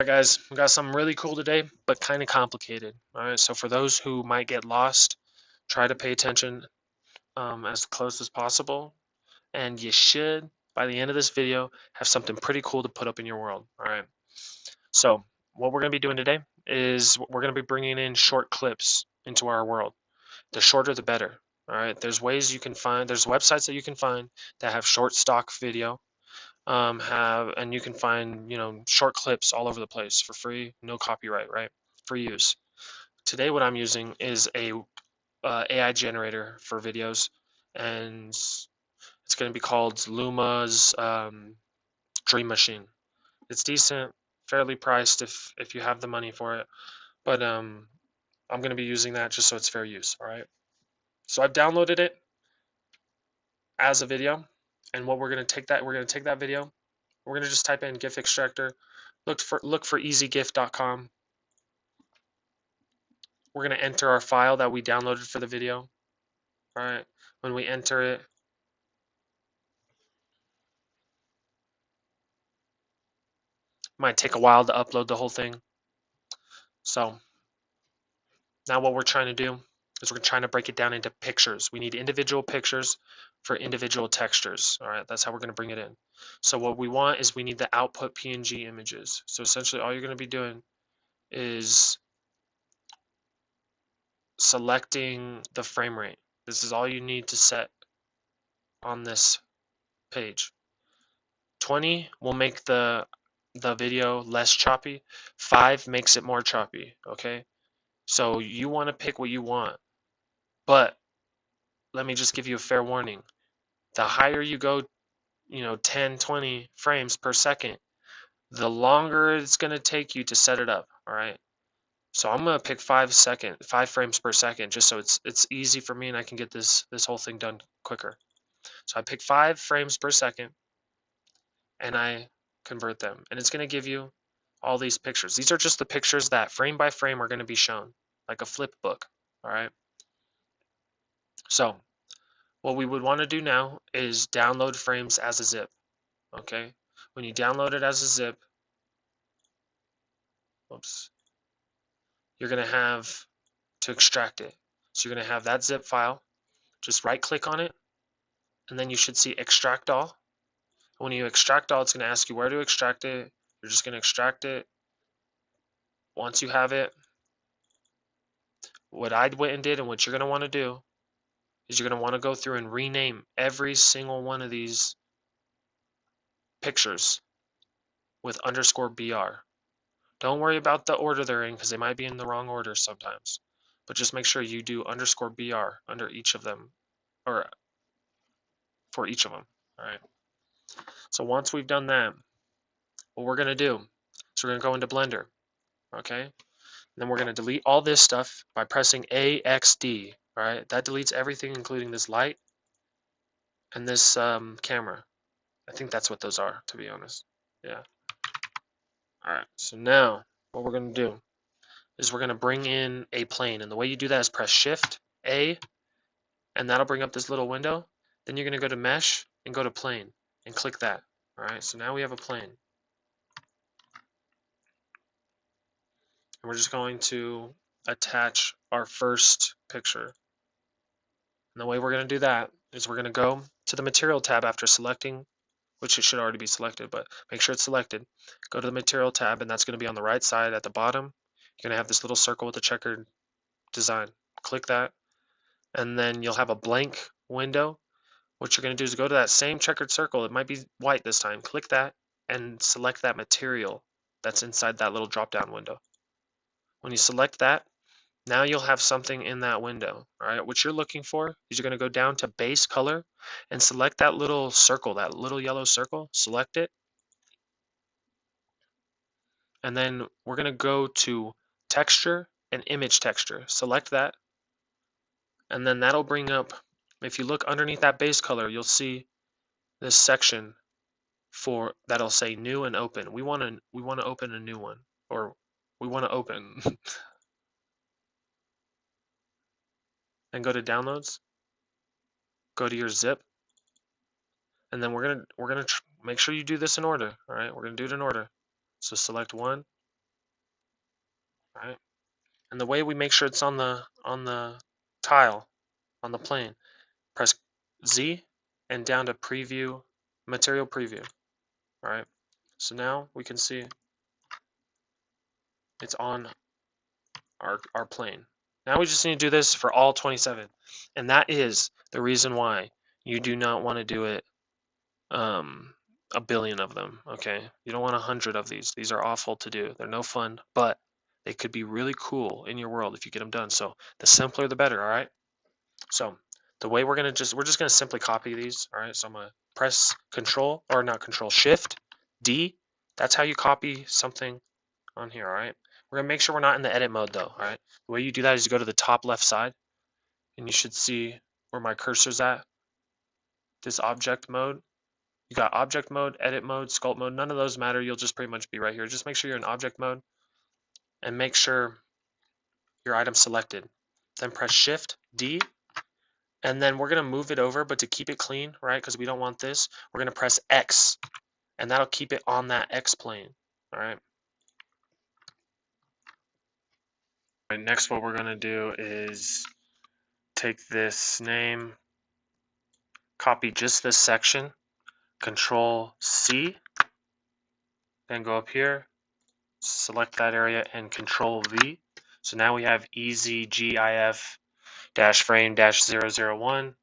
Alright guys, we got something really cool today, but kind of complicated. Alright, so for those who might get lost, try to pay attention as close as possible, and you should, by the end of this video, have something pretty cool to put up in your world. Alright, so what we're going to be doing today is we're going to be bringing in short clips into our world. The shorter the better. Alright, there's ways you can find, there's websites that you can find that have short stock video, and you can find short clips all over the place for free, no copyright, right? Free use. Today what I'm using is a AI generator for videos, and it's going to be called Luma's Dream Machine. It's decent, fairly priced if you have the money for it, but I'm going to be using that just so it's fair use. All right, so I've downloaded it as a video, and what we're going to take that video. We're going to just type in GIF extractor, look for easygif.com. We're going to enter our file that we downloaded for the video. All right, when we enter it, might take a while to upload the whole thing. So now what we're trying to do is we're trying to break it down into pictures. We need individual pictures for individual textures. All right, that's how we're going to bring it in. So what we want is we need the output PNG images. So essentially all you're going to be doing is selecting the frame rate. This is all you need to set on this page. 20 will make the video less choppy. 5 makes it more choppy. Okay, so you want to pick what you want, but let me just give you a fair warning. The higher you go, 10, 20 frames per second, the longer it's going to take you to set it up. All right, so I'm going to pick 5 frames per second, just so it's easy for me and I can get this whole thing done quicker. So I pick 5 frames per second and I convert them, and it's going to give you all these pictures. These are just the pictures that frame by frame are going to be shown, like a flip book. All right, so what we would want to do now is download frames as a zip. Okay, when you download it as a zip, you're going to have to extract it. So you're going to have that zip file, just right click on it, and then you should see extract all. When you extract all, it's going to ask you where to extract it. You're just going to extract it. Once you have it, what I went and did and what you're going to want to do is you're going to want to go through and rename every single one of these pictures with _BR. Don't worry about the order they're in because they might be in the wrong order sometimes. But just make sure you do _BR under each of them, or for each of them. All right. So once we've done that, what we're going to do is we're going to go into Blender. Okay. And then we're going to delete all this stuff by pressing AXD. All right. That deletes everything, including this light and this camera. I think that's what those are, to be honest. Yeah. All right. So now what we're going to do is we're going to bring in a plane. And the way you do that is press Shift A, and that'll bring up this little window. Then you're going to go to Mesh and go to Plane and click that. All right. So now we have a plane. And we're just going to attach our first picture. And the way we're going to do that is we're going to go to the Material tab after selecting, which it should already be selected, but make sure it's selected. Go to the Material tab, and that's going to be on the right side at the bottom. You're going to have this little circle with a checkered design. Click that, and then you'll have a blank window. What you're going to do is go to that same checkered circle. It might be white this time. Click that and select that material that's inside that little drop-down window. When you select that, now you'll have something in that window. All right, what you're looking for is you're going to go down to base color and select that little circle, that little yellow circle. Select it, and then we're going to go to texture and image texture. Select that, and then that'll bring up, if you look underneath that base color, you'll see this section for that'll say new and open. We want to open a new one, or we want to open and go to downloads, go to your zip, and then we're gonna make sure you do this in order. All right, we're gonna do it in order. So select one, all right? And the way we make sure it's on the tile, on the plane, press Z and down to preview, material preview, all right? So now we can see it's on our plane. Now we just need to do this for all 27. And that is the reason why you do not want to do it a billion of them, okay? You don't want 100 of these. These are awful to do. They're no fun, but they could be really cool in your world if you get them done. So the simpler the better, all right? So the way we're just gonna simply copy these, all right? So I'm gonna press Control, or not Control, Shift D. That's how you copy something on here, all right? We're gonna make sure we're not in the edit mode though, all right? The way you do that is you go to the top left side, and you should see where my cursor's at. This object mode. You got object mode, edit mode, sculpt mode. None of those matter. You'll just pretty much be right here. Just make sure you're in object mode, and make sure your item's selected. Then press Shift D, and then we're gonna move it over, but to keep it clean, right? Because we don't want this, we're gonna press X, and that'll keep it on that X plane. All right. Next, what we're gonna do is take this name, copy just this section, Control C, then go up here, select that area, and Control V. So now we have EZGIF-frame-001.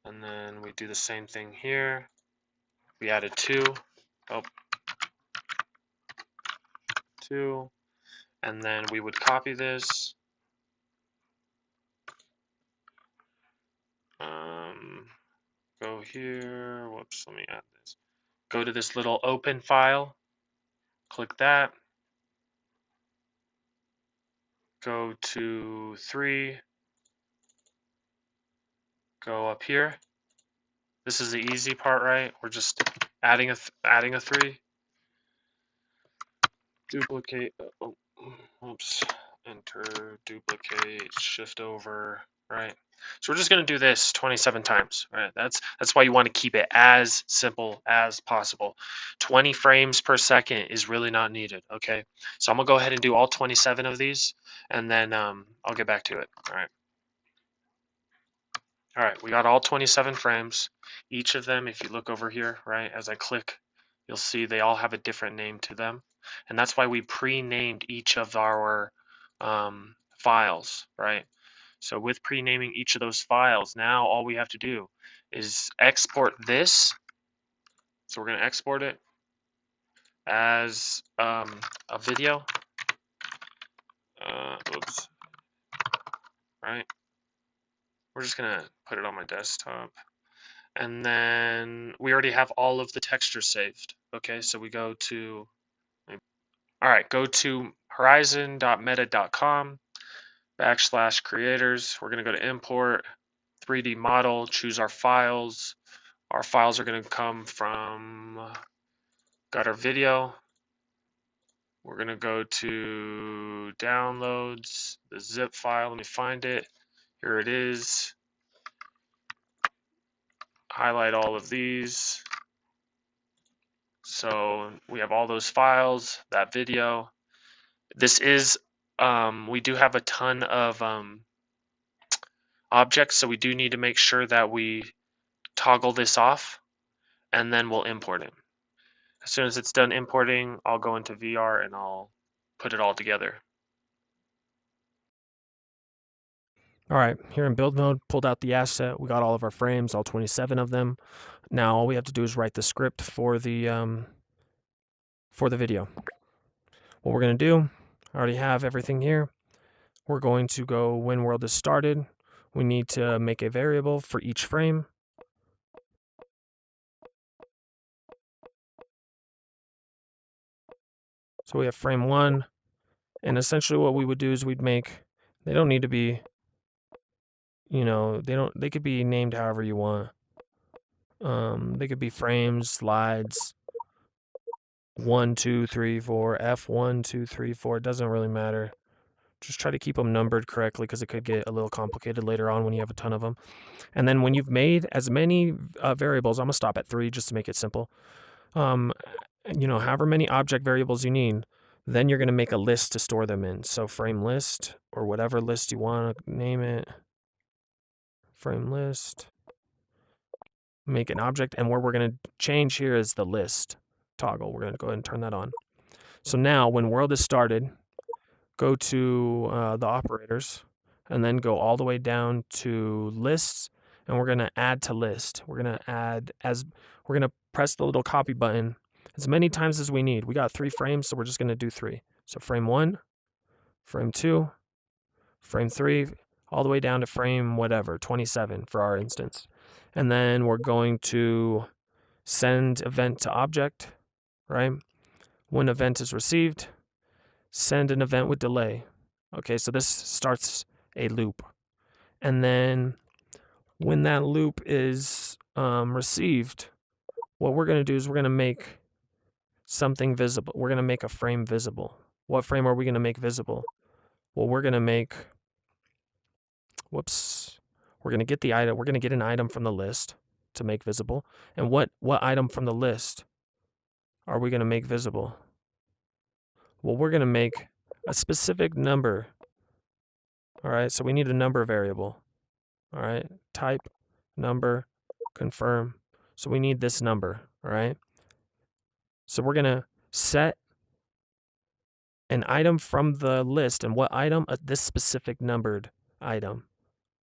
And then we do the same thing here. We added 2. Oh, 2. And then we would copy this. Go here. Whoops, let me add this. Go to this little open file. Click that. Go to 3. Go up here. This is the easy part, right? We're just adding a 3. Duplicate. Oh, oops. Enter. Duplicate. Shift over. Right. So we're just going to do this 27 times, right? That's why you want to keep it as simple as possible. 20 frames per second is really not needed, okay? So I'm going to go ahead and do all 27 of these, and then I'll get back to it, all right? All right, we got all 27 frames. Each of them, if you look over here, right, as I click, you'll see they all have a different name to them. And that's why we pre-named each of our files, right? So with pre-naming each of those files, now all we have to do is export this. So we're going to export it as a video. Oops. Right. We're just going to put it on my desktop. And then we already have all of the textures saved. Okay, so we go to, all right, go to horizon.meta.com/creators. We're going to go to import 3D model, choose our files. Our files are going to come from, got our video. We're going to go to downloads, the zip file. Let me find it. Here it is. Highlight all of these. So we have all those files, that video. This is, we do have a ton of objects, so we do need to make sure that we toggle this off, and then we'll import it. As soon as it's done importing, I'll go into VR and I'll put it all together. All right, here in build mode, pulled out the asset. We got all of our frames, all 27 of them. Now all we have to do is write the script for the video. What we're going to do, I already have everything here. We're going to go when world is started. We need to make a variable for each frame. So we have frame 1, and essentially what we would do is we'd make, they don't need to be, you know, they could be named however you want. They could be frames, slides, 1, 2, 3, 4, F1, 2, 3, 4, it doesn't really matter. Just try to keep them numbered correctly because it could get a little complicated later on when you have a ton of them. And then when you've made as many variables, I'm going to stop at 3 just to make it simple. you know, however many object variables you need, then you're going to make a list to store them in. So frame list, or whatever list you want to name it, frame list, make an object, and where we're going to change here is the list toggle. We're going to go ahead and turn that on. So now when world is started, go to the operators, and then go all the way down to lists, and we're going to add to list. We're going to add we're going to press the little copy button as many times as we need. We got 3 frames, so we're just going to do 3. So frame 1, frame 2, frame 3, all the way down to frame whatever, 27 for our instance. And then we're going to send event to object, right? When event is received, send an event with delay. Okay, so this starts a loop. And then when that loop is received, what we're going to do is we're going to make something visible. We're going to make a frame visible. What frame are we going to make visible? Well, we're going to make, we're going to get the item. We're going to get an item from the list to make visible. And what item from the list are we going to make visible? Well, we're going to make a specific number. All right, so we need a number variable. All right, type, number, confirm. So we need this number, all right? So we're going to set an item from the list, and what item? This specific numbered item.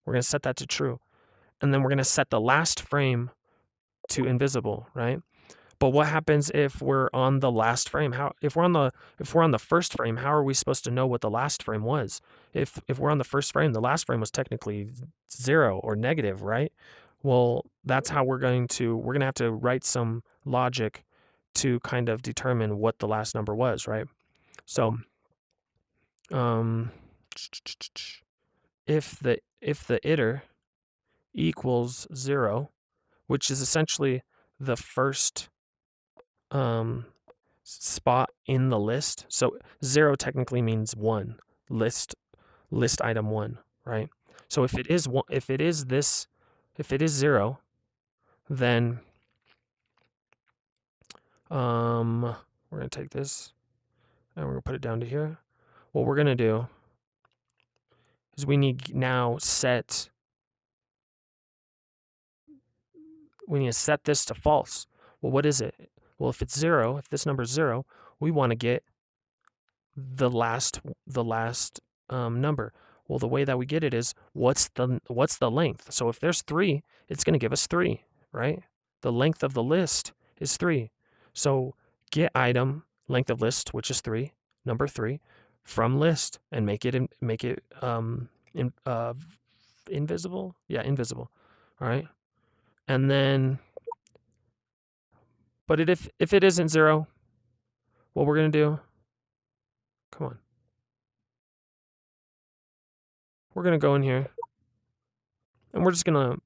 We're going to set that to true. And then we're going to set the last frame to invisible, right? But what happens if we're on the last frame? If we're on the first frame, how are we supposed to know what the last frame was? If we're on the first frame, the last frame was technically 0 or negative, right? Well, that's how we're going to have to write some logic to kind of determine what the last number was, right? So if the iter equals 0, which is essentially the first spot in the list. So 0 technically means 1, list item 1, right? So if it is 0, then we're going to take this and we're going to put it down to here. What we're going to do is we need to set this to false. Well, what is it? Well, if it's 0, if this number is 0, we want to get the last number. Well, the way that we get it is what's the length? So if there's 3, it's going to give us 3, right? The length of the list is 3. So get item length of list, which is 3, number 3, from list, and make it invisible. Yeah, invisible. All right. And then, but if it isn't 0, what we're going to do? Come on. We're going to go in here and we're just going to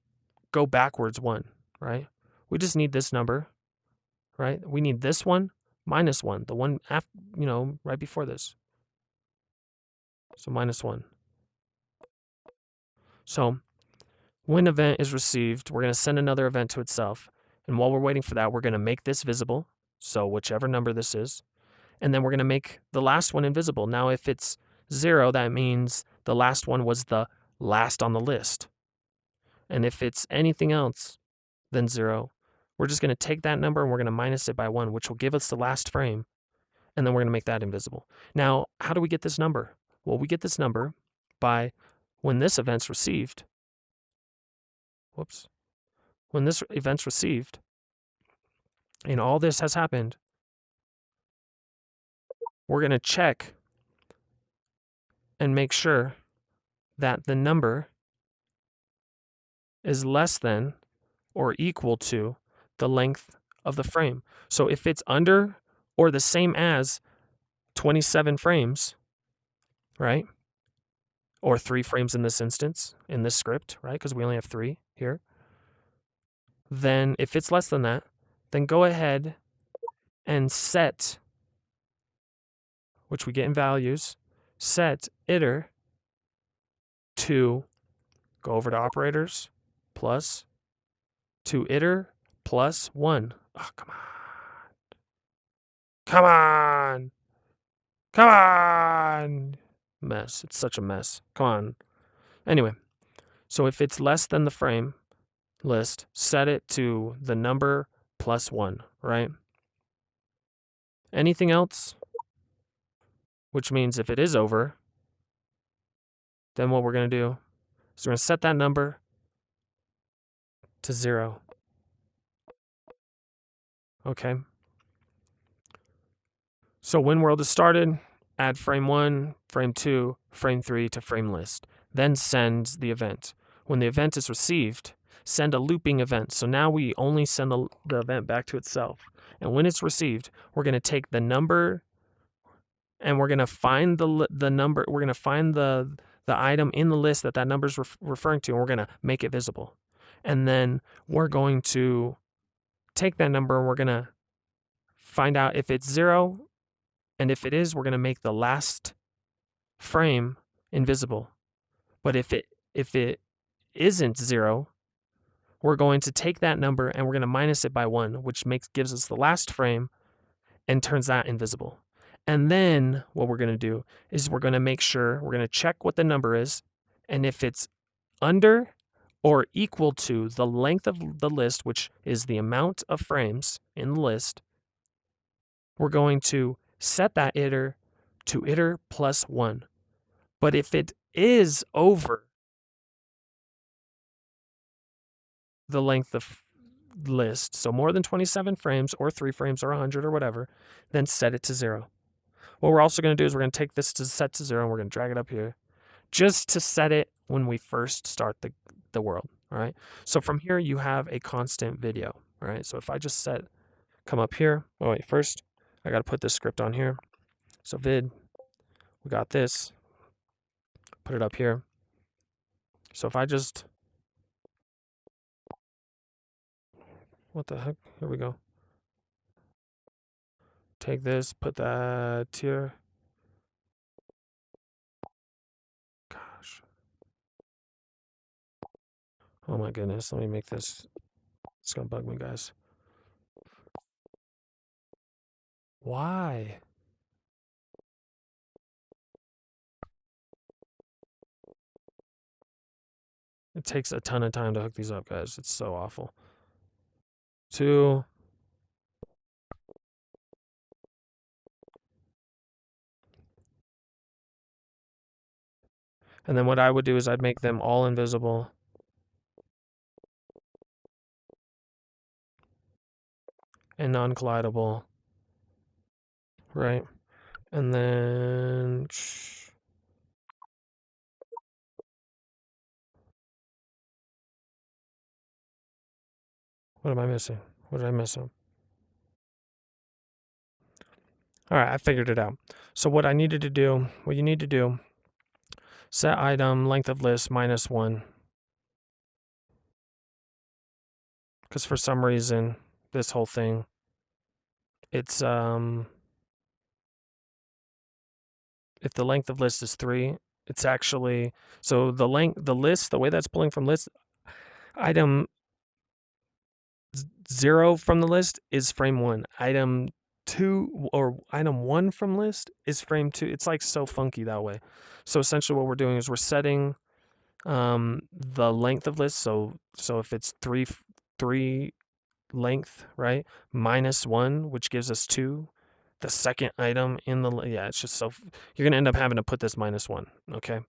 go backwards 1, right? We just need this number, right? We need this one minus 1, the one after, right before this. So minus 1. So when event is received, we're going to send another event to itself. And while we're waiting for that, we're going to make this visible. So whichever number this is. And then we're going to make the last one invisible. Now, if it's 0, that means the last one was the last on the list. And if it's anything else than 0, we're just going to take that number and we're going to minus it by 1, which will give us the last frame. And then we're going to make that invisible. Now, how do we get this number? Well, we get this number by when this event's received. When this event's received, and all this has happened, we're going to check and make sure that the number is less than or equal to the length of the frame. So if it's under or the same as 27 frames, right? Or 3 frames in this instance, in this script, right? Because we only have 3 here. Then if it's less than that, then go ahead and set, which we get in values, set iter to, go over to operators, plus, to iter plus 1. Oh, come on. Come on. Come on. Mess. It's such a mess. Come on. Anyway, so if it's less than the frame list, set it to the number plus 1, right? Anything else? Which means if it is over, then what we're going to do is we're going to set that number to 0. Okay. So when world is started, add frame 1, frame 2, frame 3 to frame list. Then send the event. When the event is received, send a looping event. So now we only send the event back to itself. And when it's received, we're going to take the number and we're going to find the number. We're going to find the item in the list that number is referring to, and we're going to make it visible. And then we're going to take that number and we're going to find out if it's 0. And if it is, we're going to make the last frame invisible. But if it isn't 0, we're going to take that number and we're going to minus it by 1, which gives us the last frame and turns that invisible. And then what we're going to do is we're going to make sure, we're going to check what the number is. And if it's under or equal to the length of the list, which is the amount of frames in the list, we're going to set that iter to iter plus 1. But if it is over the length of list, so more than 27 frames or 3 frames or 100 or whatever, then set it to 0. What we're also going to do is we're going to take this to set to 0 and we're going to drag it up here just to set it when we first start the world. All right. So from here, you have a constant video. All right. So if I just come up here. Oh, wait, first I got to put this script on here. So vid, we got this. Put it up here. So if I just, what the heck? Here we go. Take this, put that here. Gosh. Oh my goodness. Let me make this. It's going to bug me, guys. Why? It takes a ton of time to hook these up, guys. It's so awful. 2. And then what I would do is I'd make them all invisible. And non-collidable. Right? And then... What am I missing? What did I miss on? All right, I figured it out. So what you need to do, set item length of list -1. Because for some reason, this whole thing, it's, if the length of list is 3, it's actually, so the list, the way that's pulling from list, item 0 from the list is frame 1. Item 2 or item 1 from list is frame 2. It's like so funky that way. So essentially what we're doing is we're setting the length of list. So if it's 3 length, right? -1, which gives us 2. The second item in the, yeah, it's just so, you're going to end up having to put this -1, okay?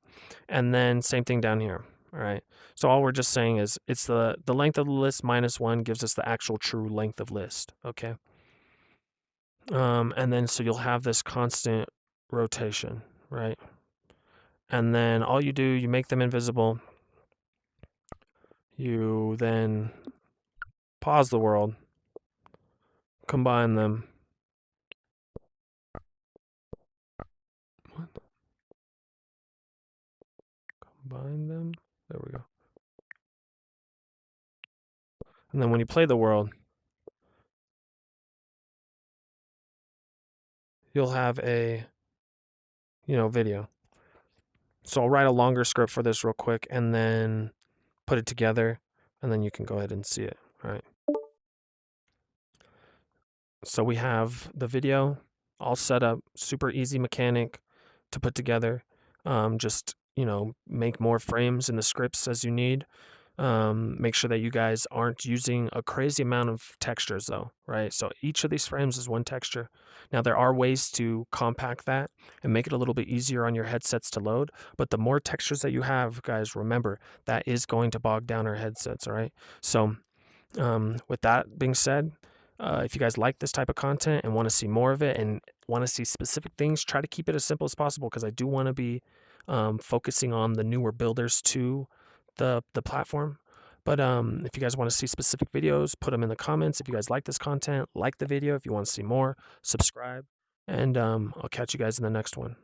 And then same thing down here, all right? So all we're just saying is it's the length of the list -1 gives us the actual true length of list, okay? And then so you'll have this constant rotation, right? And then all you do, you make them invisible. You then pause the world, combine them. What? Combine them? There we go. And then when you play the world, you'll have a, video. So I'll write a longer script for this real quick and then put it together, and then you can go ahead and see it, all right? So we have the video, all set up, super easy mechanic to put together. Just, make more frames in the scripts as you need. Make sure that you guys aren't using a crazy amount of textures though, right? So each of these frames is one texture. Now there are ways to compact that and make it a little bit easier on your headsets to load, but the more textures that you have, guys, remember that is going to bog down our headsets, all right? So with that being said, if you guys like this type of content and want to see more of it and want to see specific things, try to keep it as simple as possible because I do want to be focusing on the newer builders to the platform. But if you guys want to see specific videos, put them in the comments. If you guys like this content, like the video. If you want to see more, subscribe. And I'll catch you guys in the next one.